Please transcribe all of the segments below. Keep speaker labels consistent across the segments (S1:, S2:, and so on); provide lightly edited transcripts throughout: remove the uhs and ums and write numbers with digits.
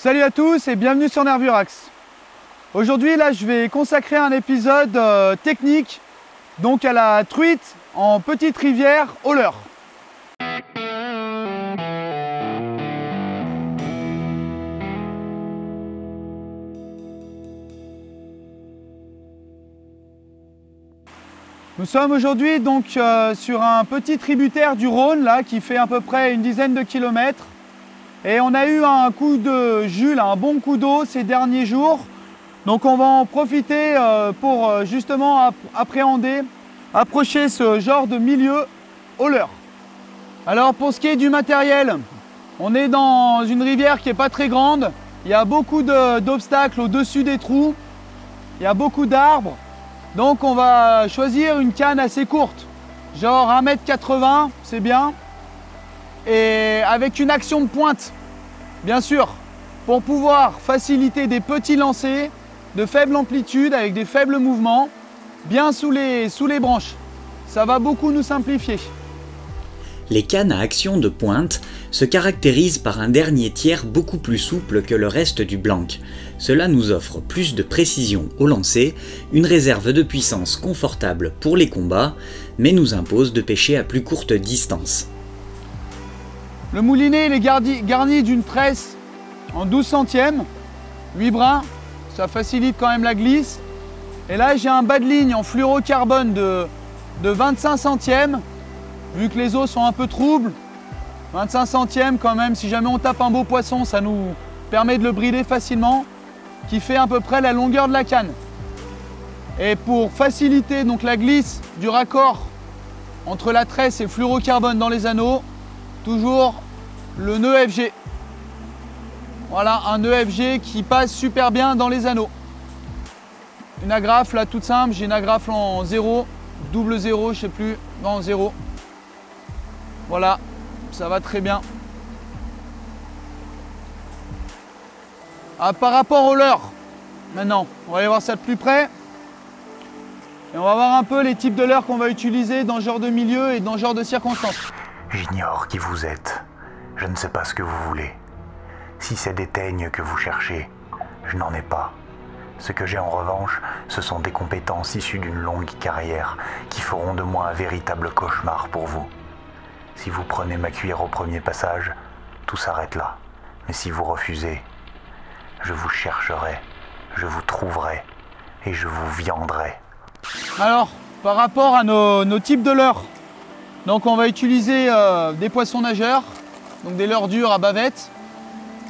S1: Salut à tous et bienvenue sur Nervurax. Aujourd'hui là je vais consacrer un épisode technique donc à la truite en petite rivière au leurre. Nous sommes aujourd'hui donc sur un petit tributaire du Rhône là qui fait à peu près une dizaine de kilomètres. Et on a eu un coup de jus, là, un bon coup d'eau ces derniers jours. Donc on va en profiter pour justement approcher ce genre de milieu au leurre. Alors pour ce qui est du matériel, on est dans une rivière qui n'est pas très grande. Il y a beaucoup d'obstacles au-dessus des trous. Il y a beaucoup d'arbres. Donc on va choisir une canne assez courte, genre 1,80 m, c'est bien. Et avec une action de pointe, bien sûr, pour pouvoir faciliter des petits lancers de faible amplitude avec des faibles mouvements, bien sous les branches. Ça va beaucoup nous simplifier.
S2: Les cannes à action de pointe se caractérisent par un dernier tiers beaucoup plus souple que le reste du blanc. Cela nous offre plus de précision au lancer, une réserve de puissance confortable pour les combats, mais nous impose de pêcher à plus courte distance.
S1: Le moulinet il est garni d'une tresse en 12 centièmes, 8 brins, ça facilite quand même la glisse. Et là j'ai un bas de ligne en fluorocarbone de 25 centièmes, vu que les eaux sont un peu troubles. 25 centièmes quand même, si jamais on tape un beau poisson, ça nous permet de le brider facilement, qui fait à peu près la longueur de la canne. Et pour faciliter donc la glisse du raccord entre la tresse et le fluorocarbone dans les anneaux, toujours le nœud FG. Voilà, un nœud FG qui passe super bien dans les anneaux. Une agrafe là toute simple, j'ai une agrafe en 0, double 0, je sais plus, non 0. Voilà, ça va très bien. Par rapport au leurre, maintenant, on va aller voir ça de plus près. Et on va voir un peu les types de leurre qu'on va utiliser dans ce genre de milieu et dans ce genre de circonstances.
S3: J'ignore qui vous êtes. Je ne sais pas ce que vous voulez. Si c'est des teignes que vous cherchez, je n'en ai pas. Ce que j'ai en revanche, ce sont des compétences issues d'une longue carrière qui feront de moi un véritable cauchemar pour vous. Si vous prenez ma cuillère au premier passage, tout s'arrête là. Mais si vous refusez, je vous chercherai, je vous trouverai et je vous vianderai.
S1: Alors, par rapport à nos types de leurres, donc on va utiliser des poissons nageurs, donc des leurres durs à bavette,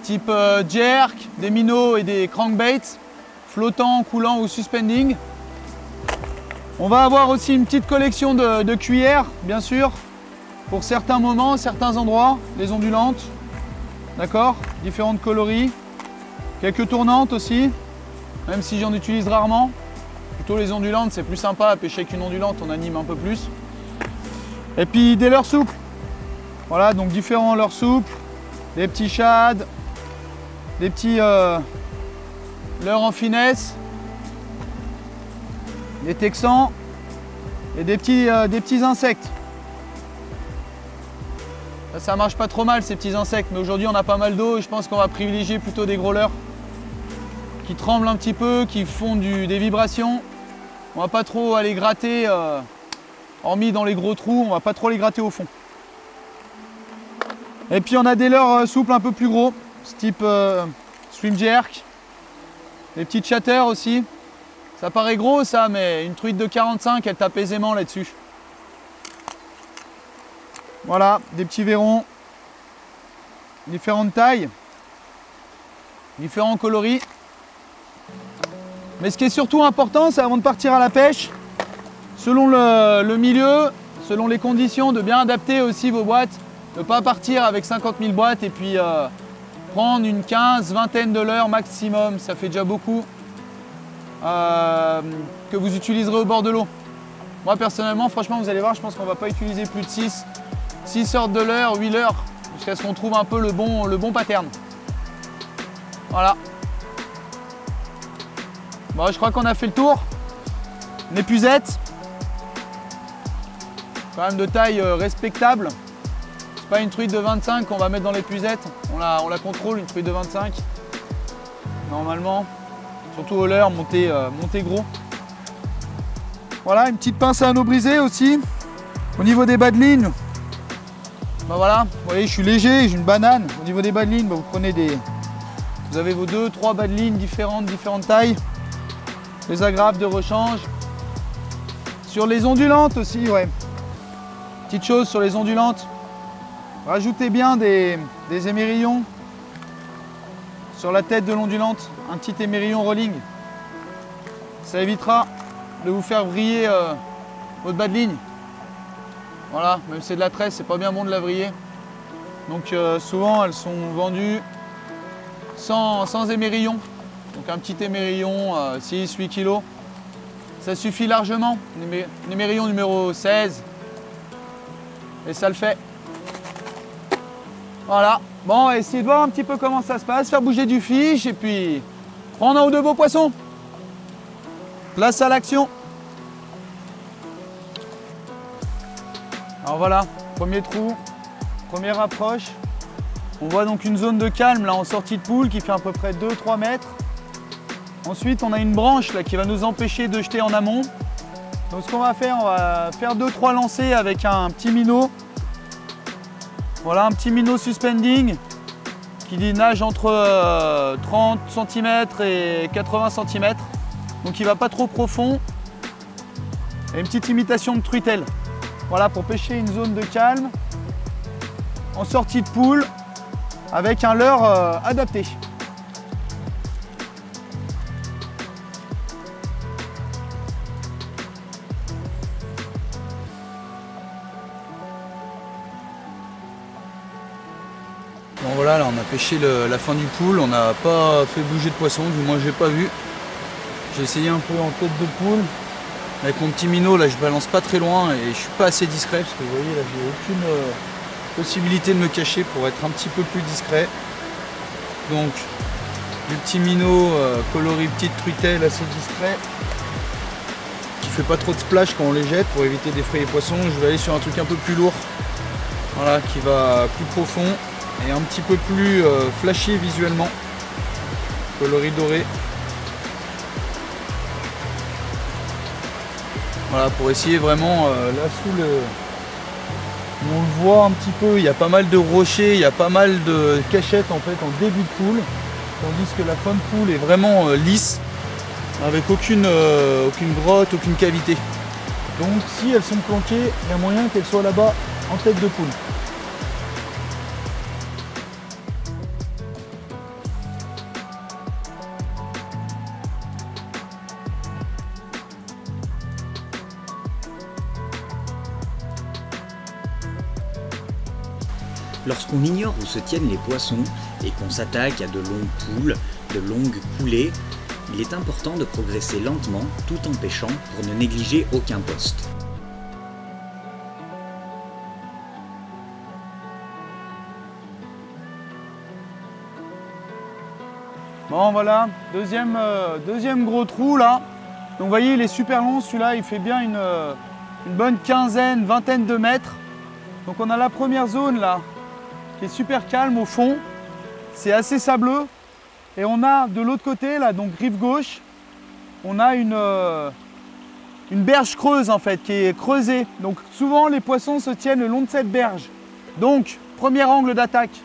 S1: type jerk, des minots et des crankbaits, flottants, coulants ou suspending. On va avoir aussi une petite collection de cuillères, bien sûr, pour certains moments, certains endroits, les ondulantes, d'accord, différentes coloris, quelques tournantes aussi, même si j'en utilise rarement. Plutôt les ondulantes, c'est plus sympa à pêcher qu'une ondulante, on anime un peu plus. Et puis des leurres souples. Voilà, donc différents leurres souples, des petits shads, des petits leurres en finesse, des texans et des petits insectes. Ça marche pas trop mal ces petits insectes, mais aujourd'hui on a pas mal d'eau et je pense qu'on va privilégier plutôt des gros leurres qui tremblent un petit peu, qui font des vibrations. On va pas trop aller gratter, hormis dans les gros trous, on va pas trop les gratter au fond. Et puis on a des leurres souples un peu plus gros, ce type swim jerk, des petites chatters aussi. Ça paraît gros ça, mais une truite de 45, elle tape aisément là-dessus. Voilà, des petits vairons, différentes tailles, différents coloris. Mais ce qui est surtout important, c'est avant de partir à la pêche, selon le milieu, selon les conditions, de bien adapter aussi vos boîtes, de ne pas partir avec 50 000 boîtes et puis prendre une vingtaine de leurres maximum, ça fait déjà beaucoup, que vous utiliserez au bord de l'eau. Moi personnellement, franchement, vous allez voir, je pense qu'on ne va pas utiliser plus de 6 sortes de leurres, 8 leurres, jusqu'à ce qu'on trouve un peu le bon pattern. Voilà. Bon, je crois qu'on a fait le tour. Une épuisette. Quand même de taille respectable. C'est pas une truite de 25 qu'on va mettre dans l'épuisette. On la contrôle, une truite de 25. normalement. Surtout au leurre, monter gros. Voilà, une petite pince à anneau brisé aussi. Au niveau des bas de ligne, bah voilà, vous voyez, je suis léger, j'ai une banane. Au niveau des bas de ligne, bah vous avez vos 2-3 bas de ligne différentes tailles. Les agrafes de rechange. Sur les ondulantes aussi, ouais. Petite chose sur les ondulantes. Rajoutez bien des émerillons sur la tête de l'ondulante. Un petit émerillon rolling. Ça évitera de vous faire vriller votre bas de ligne. Voilà, même si c'est de la tresse, c'est pas bien bon de la vriller. Donc souvent elles sont vendues sans émerillon. Donc un petit émerillon, 6-8 kg. Ça suffit largement. Un émerillon numéro 16. Et ça le fait. Voilà. Bon, on va essayer de voir un petit peu comment ça se passe, faire bouger du fiche et puis prendre un ou deux beaux poissons. Place à l'action. Alors voilà, premier trou, première approche. On voit donc une zone de calme là en sortie de poule qui fait à peu près 2-3 mètres. Ensuite, on a une branche là qui va nous empêcher de jeter en amont. Donc ce qu'on va faire, on va faire 2-3 lancers avec un petit minot. Voilà, un petit minot suspending qui nage entre 30 cm et 80 cm. Donc il ne va pas trop profond. Et une petite imitation de truitelle. Voilà, pour pêcher une zone de calme en sortie de poule avec un leurre adapté. Bon voilà, là on a pêché la fin du pool, on n'a pas fait bouger de poisson, du moins j'ai pas vu. J'ai essayé un peu en tête de poule. Avec mon petit minot, là je balance pas très loin et je suis pas assez discret parce que vous voyez là j'ai aucune possibilité de me cacher pour être un petit peu plus discret. Donc le petit minot coloris petite truitelle assez discret qui fait pas trop de splash quand on les jette pour éviter d'effrayer les poissons. Je vais aller sur un truc un peu plus lourd, voilà, qui va plus profond et un petit peu plus flashy visuellement, coloris doré. Voilà, pour essayer vraiment, là sous le... On le voit un petit peu, il y a pas mal de rochers, il y a pas mal de cachettes en fait en début de poule, tandis que la fin de poule est vraiment lisse, avec aucune grotte, aucune cavité. Donc si elles sont planquées, il y a moyen qu'elles soient là-bas en tête de poule.
S2: Lorsqu'on ignore où se tiennent les poissons et qu'on s'attaque à de longues poules, de longues coulées, il est important de progresser lentement tout en pêchant pour ne négliger aucun poste.
S1: Bon voilà, deuxième gros trou là. Donc vous voyez il est super long, celui-là il fait bien une bonne quinzaine, vingtaine de mètres. Donc on a la première zone là, qui est super calme au fond, c'est assez sableux. Et on a de l'autre côté, là, donc rive gauche, on a une berge creuse en fait, qui est creusée. Donc souvent les poissons se tiennent le long de cette berge. Donc, premier angle d'attaque.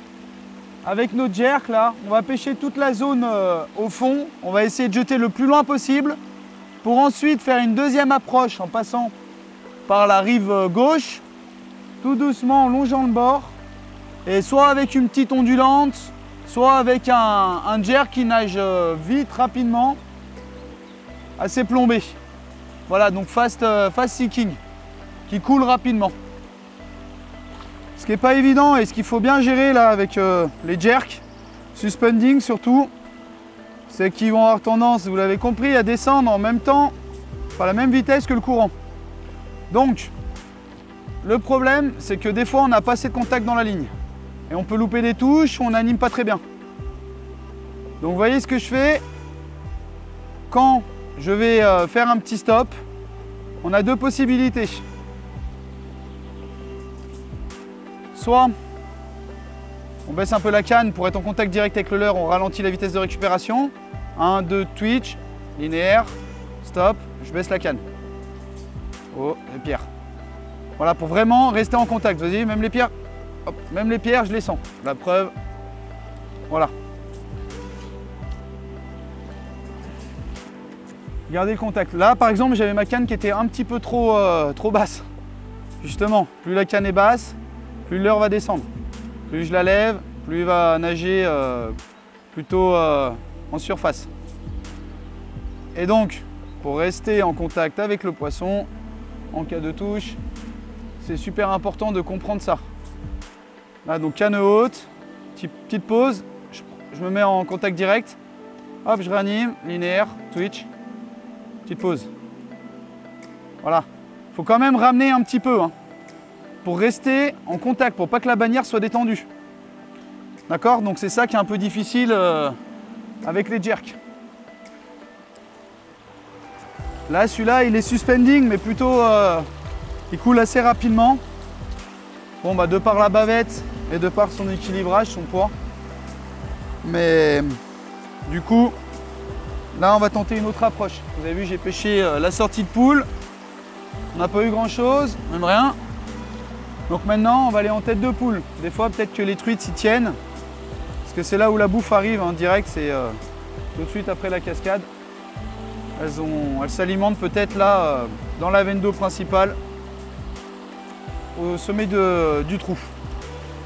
S1: Avec notre jerk là, on va pêcher toute la zone au fond. On va essayer de jeter le plus loin possible pour ensuite faire une deuxième approche en passant par la rive gauche, tout doucement en longeant le bord. Et soit avec une petite ondulante, soit avec un jerk qui nage vite, rapidement, assez plombé. Voilà, donc fast sinking, qui coule rapidement. Ce qui n'est pas évident et ce qu'il faut bien gérer là avec les jerks, suspending surtout, c'est qu'ils vont avoir tendance, vous l'avez compris, à descendre en même temps, à la même vitesse que le courant. Donc, le problème, c'est que des fois, on n'a pas assez de contact dans la ligne. Et on peut louper des touches ou on n'anime pas très bien. Donc vous voyez ce que je fais. Quand je vais faire un petit stop, on a deux possibilités. Soit On baisse un peu la canne pour être en contact direct avec le leurre, on ralentit la vitesse de récupération. 1, 2, twitch, linéaire, stop, je baisse la canne. Oh, les pierres. Voilà, pour vraiment rester en contact. Vas-y, même les pierres, hop, même les pierres, je les sens. La preuve, voilà. Gardez le contact. Là, par exemple, j'avais ma canne qui était un petit peu trop basse. Justement, plus la canne est basse, plus le leurre va descendre. Plus je la lève, plus il va nager plutôt en surface. Et donc, pour rester en contact avec le poisson, en cas de touche, c'est super important de comprendre ça. Là, donc canne haute, petite pause, je me mets en contact direct. Hop, je réanime, linéaire, twitch, petite pause. Voilà. Il faut quand même ramener un petit peu, hein, pour rester en contact, pour pas que la bannière soit détendue. D'accord? Donc c'est ça qui est un peu difficile avec les jerks. Là, celui-là, il est suspending, mais plutôt, il coule assez rapidement. Bon, bah, de par la bavette et de par son équilibrage, son poids. Mais du coup, là, on va tenter une autre approche. Vous avez vu, j'ai pêché la sortie de poule. On n'a pas eu grand-chose, même rien. Donc maintenant, on va aller en tête de poule. Des fois, peut-être que les truites s'y tiennent. Parce que c'est là où la bouffe arrive, hein, direct, c'est tout de suite après la cascade. Elles s'alimentent peut-être là, dans la veine d'eau principale, au sommet du trou.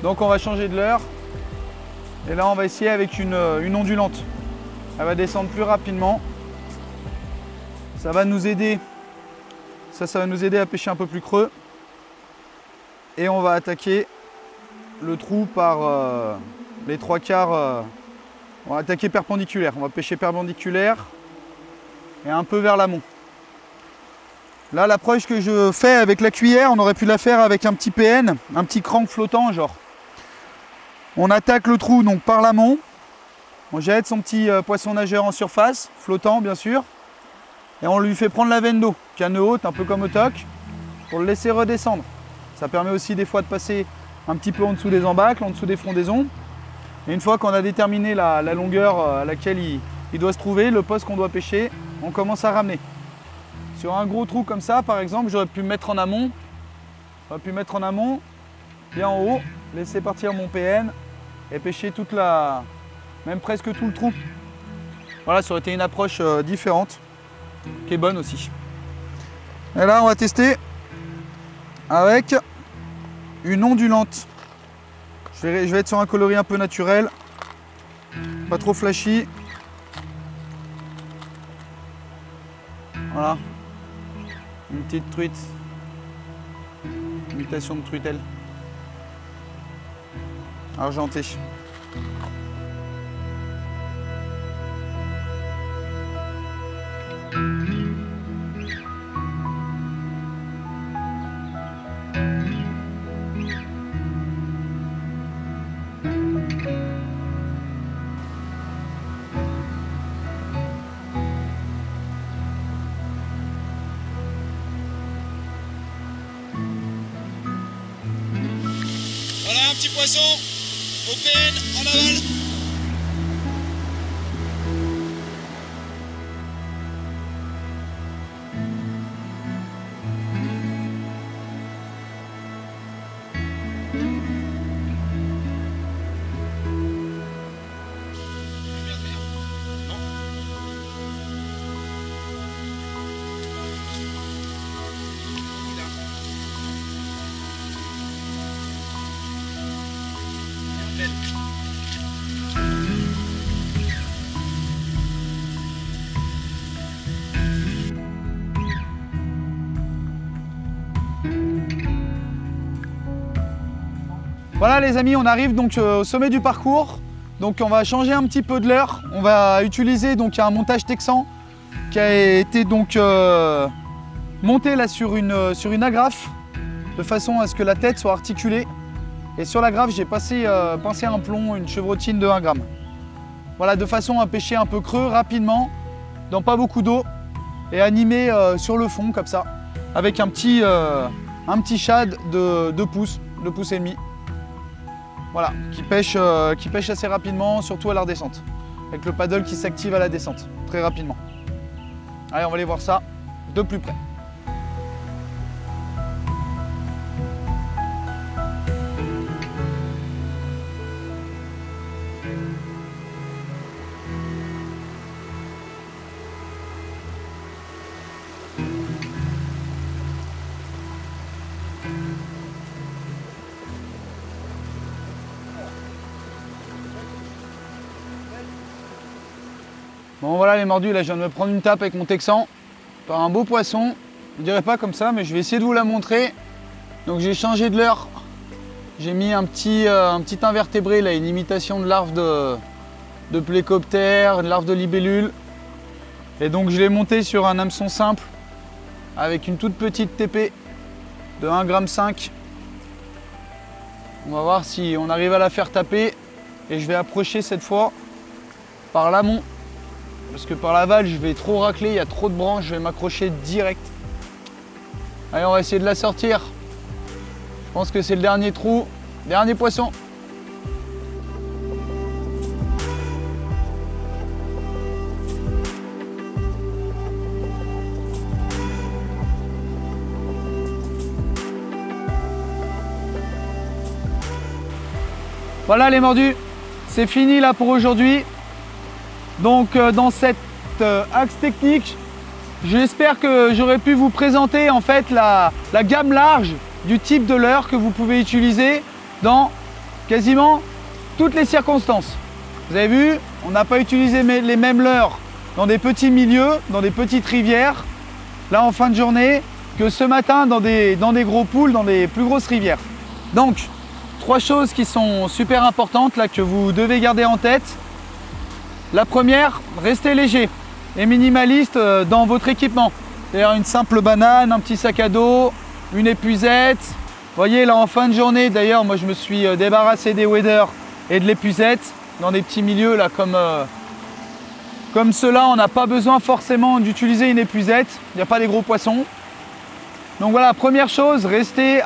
S1: Donc on va changer de leurre. Et là, on va essayer avec une ondulante. Elle va descendre plus rapidement. Ça va nous aider. Ça va nous aider à pêcher un peu plus creux. Et on va attaquer le trou par les 3/4. On va attaquer perpendiculaire. On va pêcher perpendiculaire et un peu vers l'amont. Là, l'approche que je fais avec la cuillère, on aurait pu la faire avec un petit PN, un petit crank flottant, genre. On attaque le trou donc par l'amont. On jette son petit poisson nageur en surface, flottant bien sûr. Et on lui fait prendre la veine d'eau, canne haute, un peu comme au toc, pour le laisser redescendre. Ça permet aussi des fois de passer un petit peu en dessous des embâcles, en dessous des frondaisons. Et une fois qu'on a déterminé la longueur à laquelle il doit se trouver, le poste qu'on doit pêcher, on commence à ramener. Sur un gros trou comme ça, par exemple, j'aurais pu me mettre en amont. J'aurais pu mettre en amont, bien en haut, laisser partir mon PN et pêcher même presque tout le trou. Voilà, ça aurait été une approche différente, qui est bonne aussi. Et là, on va tester avec une ondulante. Je vais être sur un coloris un peu naturel, pas trop flashy. Voilà, une petite truite, imitation de truitelle, argentée.
S4: Voilà un petit poisson au PN en aval.
S1: Voilà les amis, on arrive donc au sommet du parcours. Donc on va changer un petit peu de leurre. On va utiliser donc un montage texan qui a été donc monté là sur une agrafe de façon à ce que la tête soit articulée. Et sur l'agrafe, j'ai pincé un plomb, une chevrotine de 1 gramme. Voilà, de façon à pêcher un peu creux rapidement, dans pas beaucoup d'eau, et animé sur le fond comme ça, avec un petit shad de 2 pouces et demi. Voilà, qui pêche assez rapidement, surtout à la redescente. Avec le paddle qui s'active à la descente, très rapidement. Allez, on va aller voir ça de plus près. Bon voilà les mordus, là je viens de me prendre une tape avec mon texan par un beau poisson. Je ne dirais pas comme ça, mais je vais essayer de vous la montrer. Donc j'ai changé de leurre. J'ai mis un petit invertébré, là, une imitation de larve de plécoptère, une larve de libellule. Et donc je l'ai monté sur un hameçon simple avec une toute petite TP de 1,5 g. On va voir si on arrive à la faire taper. Et je vais approcher cette fois par l'amont. Parce que par l'aval, je vais trop racler, il y a trop de branches, je vais m'accrocher direct. Allez, on va essayer de la sortir. Je pense que c'est le dernier trou, dernier poisson. Voilà les mordus, c'est fini là pour aujourd'hui. Donc dans cet axe technique, j'espère que j'aurai pu vous présenter en fait la gamme large du type de leurre que vous pouvez utiliser dans quasiment toutes les circonstances. Vous avez vu, on n'a pas utilisé les mêmes leurres dans des petits milieux, dans des petites rivières, là en fin de journée, que ce matin dans des gros pools, dans des plus grosses rivières. Donc, 3 choses qui sont super importantes là que vous devez garder en tête. La première, restez léger et minimaliste dans votre équipement. C'est-à-dire une simple banane, un petit sac à dos, une épuisette. Vous voyez là en fin de journée, d'ailleurs moi je me suis débarrassé des waders et de l'épuisette dans des petits milieux là comme ceux-là, on n'a pas besoin forcément d'utiliser une épuisette, il n'y a pas des gros poissons. Donc voilà, première chose, restez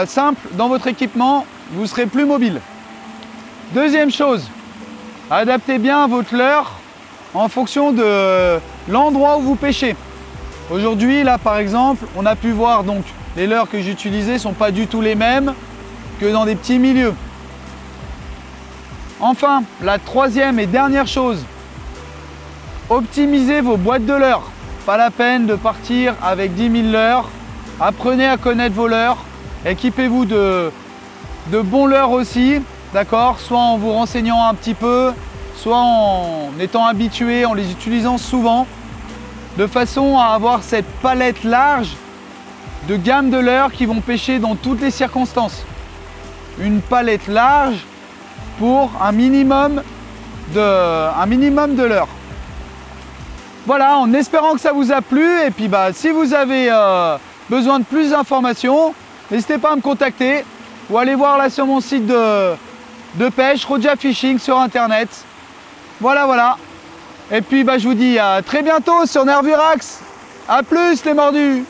S1: simple dans votre équipement, vous serez plus mobile. Deuxième chose, adaptez bien votre leurre en fonction de l'endroit où vous pêchez. Aujourd'hui, là par exemple, on a pu voir donc les leurres que j'utilisais ne sont pas du tout les mêmes que dans des petits milieux. Enfin, la troisième et dernière chose, optimisez vos boîtes de leurres. Pas la peine de partir avec 10 000 leurres. Apprenez à connaître vos leurres. Équipez-vous de bons leurres aussi. D'accord, soit en vous renseignant un petit peu, soit en étant habitué, en les utilisant souvent, de façon à avoir cette palette large de gamme de leurres qui vont pêcher dans toutes les circonstances. Une palette large pour un minimum de leurres. Voilà, en espérant que ça vous a plu, et puis si vous avez besoin de plus d'informations, n'hésitez pas à me contacter ou aller voir là sur mon site de pêche, Roja Fishing sur internet. Voilà. Et puis je vous dis à très bientôt sur Nervurax. A plus les mordus.